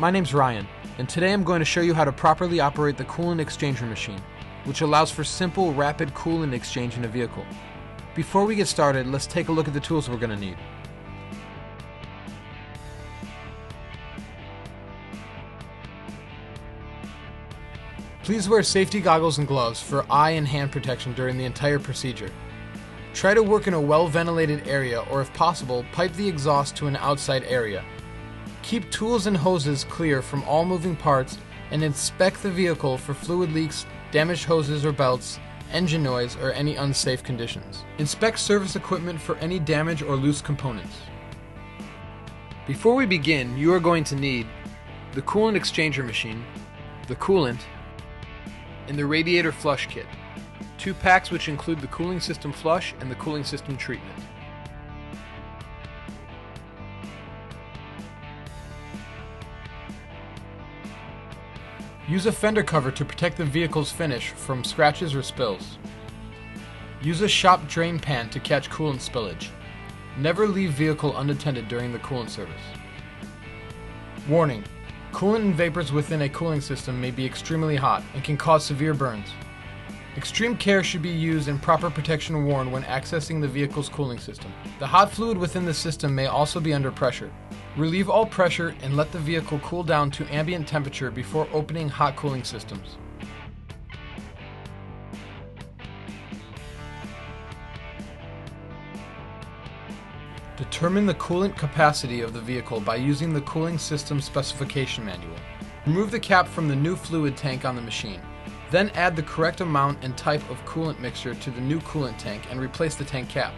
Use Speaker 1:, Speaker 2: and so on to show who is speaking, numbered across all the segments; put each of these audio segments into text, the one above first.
Speaker 1: my name's Ryan, and today I'm going to show you how to properly operate the coolant exchanger machine, which allows for simple, rapid coolant exchange in a vehicle. Before we get started, let's take a look at the tools we're going to need. Please wear safety goggles and gloves for eye and hand protection during the entire procedure. Try to work in a well-ventilated area, or if possible, pipe the exhaust to an outside area. Keep tools and hoses clear from all moving parts and inspect the vehicle for fluid leaks, damaged hoses or belts, engine noise, or any unsafe conditions. Inspect service equipment for any damage or loose components. Before we begin, you are going to need the coolant exchanger machine, the coolant, and the radiator flush kit. 2 packs which include the cooling system flush and the cooling system treatment. Use a fender cover to protect the vehicle's finish from scratches or spills. Use a shop drain pan to catch coolant spillage. Never leave vehicle unattended during the coolant service. Warning: coolant and vapors within a cooling system may be extremely hot and can cause severe burns. Extreme care should be used and proper protection worn when accessing the vehicle's cooling system. The hot fluid within the system may also be under pressure. Relieve all pressure and let the vehicle cool down to ambient temperature before opening hot cooling systems. Determine the coolant capacity of the vehicle by using the cooling system specification manual. Remove the cap from the new fluid tank on the machine. Then add the correct amount and type of coolant mixture to the new coolant tank and replace the tank cap.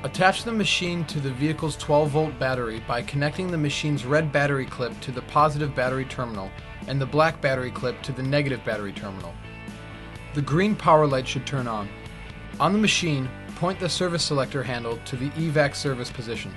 Speaker 1: Attach the machine to the vehicle's 12-volt battery by connecting the machine's red battery clip to the positive battery terminal and the black battery clip to the negative battery terminal. The green power light should turn on. On the machine, point the service selector handle to the evac service position.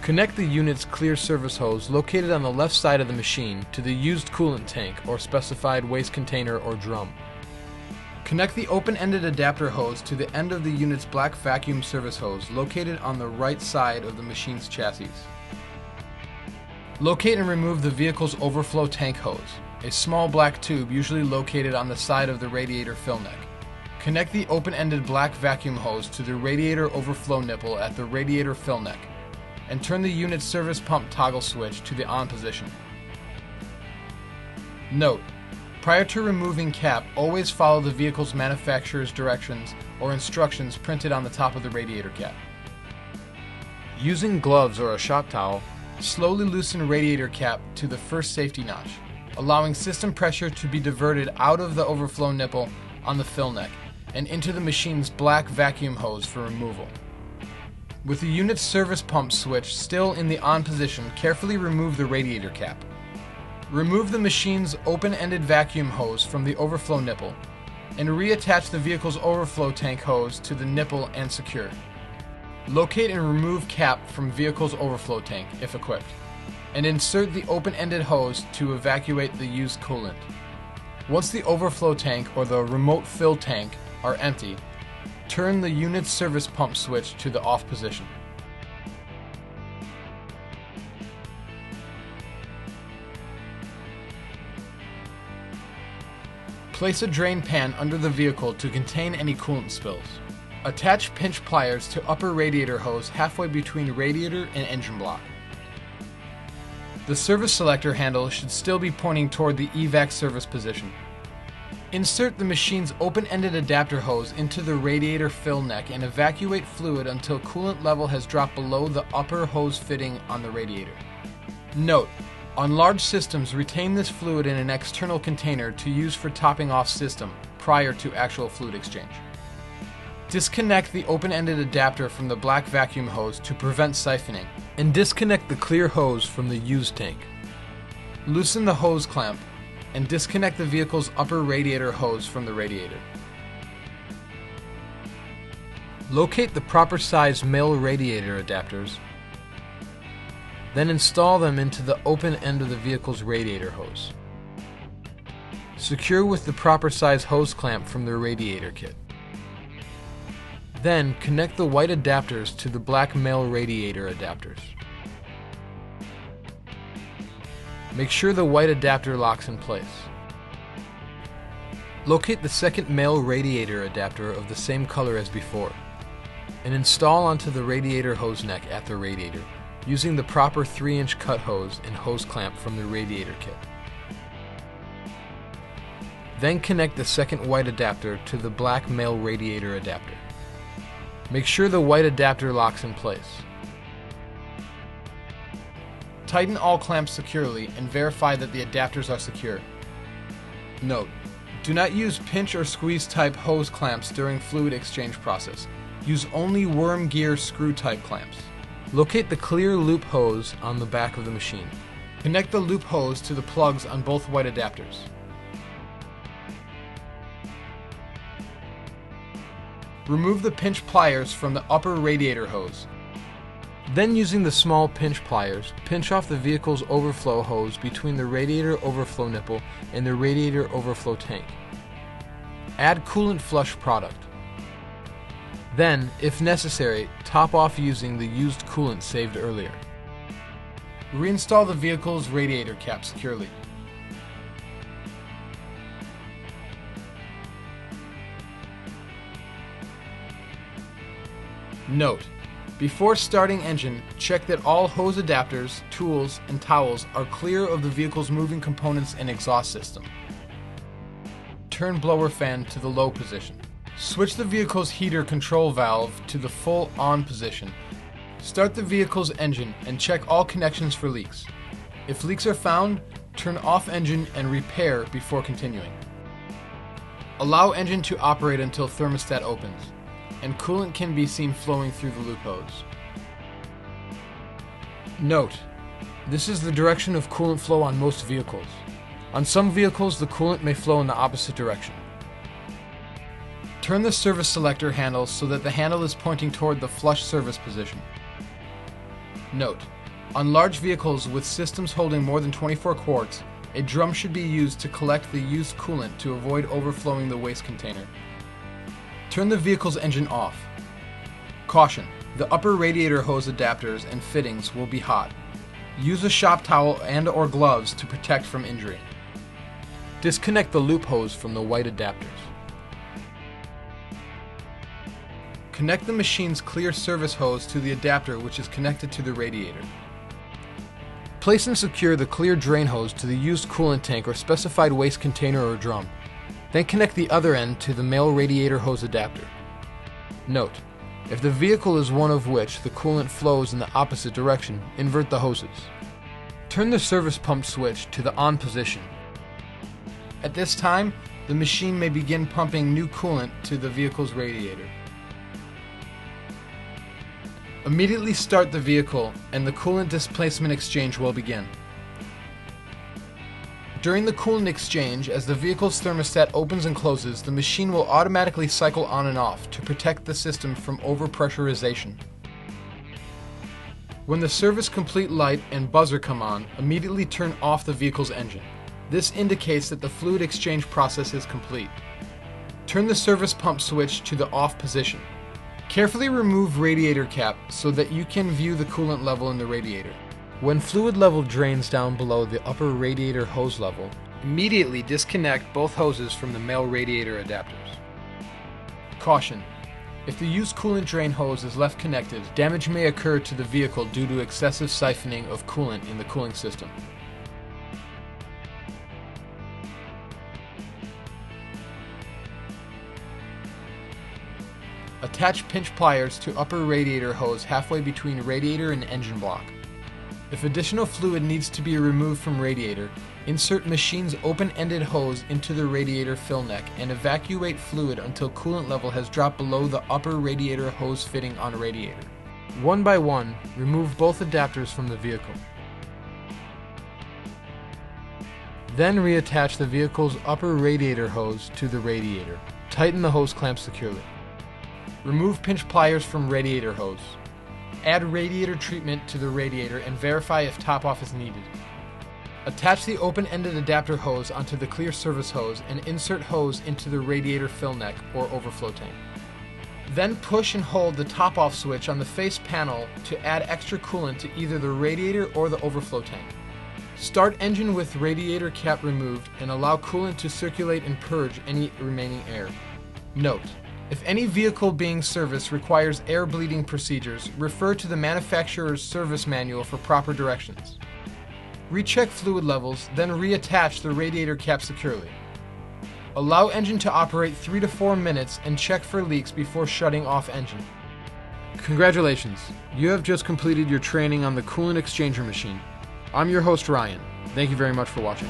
Speaker 1: Connect the unit's clear service hose located on the left side of the machine to the used coolant tank or specified waste container or drum. Connect the open-ended adapter hose to the end of the unit's black vacuum service hose located on the right side of the machine's chassis. Locate and remove the vehicle's overflow tank hose, a small black tube usually located on the side of the radiator fill neck. Connect the open-ended black vacuum hose to the radiator overflow nipple at the radiator fill neck, and turn the unit's service pump toggle switch to the on position. Note: prior to removing cap, always follow the vehicle's manufacturer's directions or instructions printed on the top of the radiator cap. Using gloves or a shop towel, slowly loosen radiator cap to the first safety notch, allowing system pressure to be diverted out of the overflow nipple on the fill neck and into the machine's black vacuum hose for removal. With the unit's service pump switch still in the on position, carefully remove the radiator cap. Remove the machine's open-ended vacuum hose from the overflow nipple and reattach the vehicle's overflow tank hose to the nipple and secure. Locate and remove cap from vehicle's overflow tank, if equipped, and insert the open-ended hose to evacuate the used coolant. Once the overflow tank or the remote fill tank are empty, turn the unit's service pump switch to the off position. Place a drain pan under the vehicle to contain any coolant spills. Attach pinch pliers to upper radiator hose halfway between radiator and engine block. The service selector handle should still be pointing toward the evac service position. Insert the machine's open-ended adapter hose into the radiator fill neck and evacuate fluid until coolant level has dropped below the upper hose fitting on the radiator. Note: on large systems, retain this fluid in an external container to use for topping off system prior to actual fluid exchange. Disconnect the open-ended adapter from the black vacuum hose to prevent siphoning, and disconnect the clear hose from the used tank. Loosen the hose clamp and disconnect the vehicle's upper radiator hose from the radiator. Locate the proper size male radiator adapters, then install them into the open end of the vehicle's radiator hose. Secure with the proper size hose clamp from the radiator kit. Then connect the white adapters to the black male radiator adapters. Make sure the white adapter locks in place. Locate the second male radiator adapter of the same color as before and install onto the radiator hose neck at the radiator using the proper 3-inch cut hose and hose clamp from the radiator kit. Then connect the second white adapter to the black male radiator adapter. Make sure the white adapter locks in place. Tighten all clamps securely and verify that the adapters are secure. Note: do not use pinch or squeeze type hose clamps during fluid exchange process. Use only worm gear screw type clamps. Locate the clear loop hose on the back of the machine. Connect the loop hose to the plugs on both white adapters. Remove the pinch pliers from the upper radiator hose. Then, using the small pinch pliers, pinch off the vehicle's overflow hose between the radiator overflow nipple and the radiator overflow tank. Add coolant flush product. Then, if necessary, top off using the used coolant saved earlier. Reinstall the vehicle's radiator cap securely. Note: before starting engine, check that all hose adapters, tools, and towels are clear of the vehicle's moving components and exhaust system. Turn blower fan to the low position. Switch the vehicle's heater control valve to the full on position. Start the vehicle's engine and check all connections for leaks. If leaks are found, turn off engine and repair before continuing. Allow engine to operate until thermostat opens, and coolant can be seen flowing through the loop hose. Note: this is the direction of coolant flow on most vehicles. On some vehicles, the coolant may flow in the opposite direction. Turn the service selector handle so that the handle is pointing toward the flush service position. Note: on large vehicles with systems holding more than 24 quarts, a drum should be used to collect the used coolant to avoid overflowing the waste container. Turn the vehicle's engine off. Caution: the upper radiator hose adapters and fittings will be hot. Use a shop towel and/or gloves to protect from injury. Disconnect the loop hose from the white adapters. Connect the machine's clear service hose to the adapter which is connected to the radiator. Place and secure the clear drain hose to the used coolant tank or specified waste container or drum. Then connect the other end to the male radiator hose adapter. Note: if the vehicle is one of which the coolant flows in the opposite direction, invert the hoses. Turn the service pump switch to the on position. At this time, the machine may begin pumping new coolant to the vehicle's radiator. Immediately start the vehicle and the coolant displacement exchange will begin. During the coolant exchange, as the vehicle's thermostat opens and closes, the machine will automatically cycle on and off to protect the system from overpressurization. When the service complete light and buzzer come on, immediately turn off the vehicle's engine. This indicates that the fluid exchange process is complete. Turn the service pump switch to the off position. Carefully remove radiator cap so that you can view the coolant level in the radiator. When fluid level drains down below the upper radiator hose level, immediately disconnect both hoses from the male radiator adapters. Caution: if the used coolant drain hose is left connected, damage may occur to the vehicle due to excessive siphoning of coolant in the cooling system. Attach pinch pliers to upper radiator hose halfway between radiator and engine block. If additional fluid needs to be removed from radiator, insert machine's open-ended hose into the radiator fill neck and evacuate fluid until coolant level has dropped below the upper radiator hose fitting on radiator. One by one, remove both adapters from the vehicle. Then reattach the vehicle's upper radiator hose to the radiator. Tighten the hose clamp securely. Remove pinch pliers from radiator hose. Add radiator treatment to the radiator and verify if top off is needed. Attach the open-ended adapter hose onto the clear service hose and insert hose into the radiator fill neck or overflow tank. Then push and hold the top-off switch on the face panel to add extra coolant to either the radiator or the overflow tank. Start engine with radiator cap removed and allow coolant to circulate and purge any remaining air. Note: if any vehicle being serviced requires air bleeding procedures, refer to the manufacturer's service manual for proper directions. Recheck fluid levels, then reattach the radiator cap securely. Allow engine to operate 3 to 4 minutes and check for leaks before shutting off engine. Congratulations! You have just completed your training on the coolant exchanger machine. I'm your host Ryan. Thank you very much for watching.